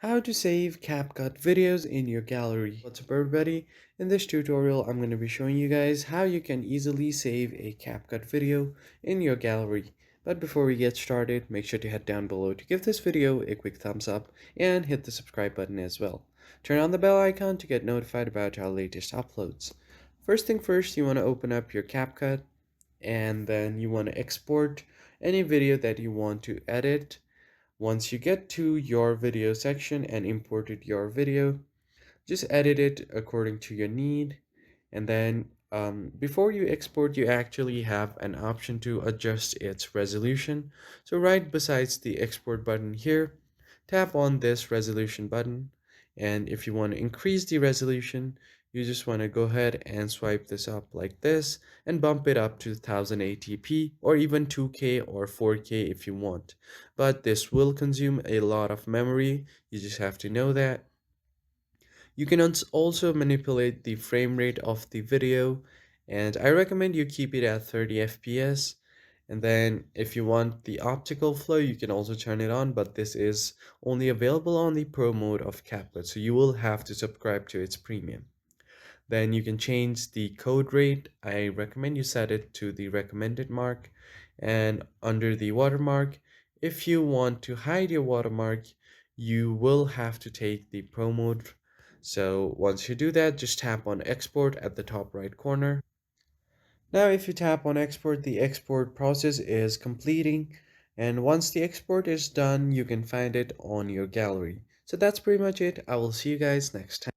How to save CapCut videos in your gallery. What's up everybody? In this tutorial, I'm going to be showing you guys how you can easily save a CapCut video in your gallery. But before we get started, make sure to head down below to give this video a quick thumbs up and hit the subscribe button as well. Turn on the bell icon to get notified about our latest uploads. First thing first, you want to open up your CapCut and then you want to export any video that you want to edit. Once you get to your video section and imported your video, just edit it according to your need. And then before you export, you actually have an option to adjust its resolution. So right besides the export button here, tap on this resolution button. And if you want to increase the resolution, you just want to go ahead and swipe this up like this and bump it up to 1080p or even 2K or 4K if you want. But this will consume a lot of memory. You just have to know that. You can also manipulate the frame rate of the video, and I recommend you keep it at 30 FPS. And then if you want the optical flow, you can also turn it on, but this is only available on the pro mode of Capcut, so you will have to subscribe to its premium. Then you can change the code rate. I recommend you set it to the recommended mark, and under the watermark, if you want to hide your watermark, you will have to take the pro mode. So once you do that, just tap on export at the top right corner. Now if you tap on export, the export process is completing, and once the export is done, you can find it on your gallery. So that's pretty much it. I will see you guys next time.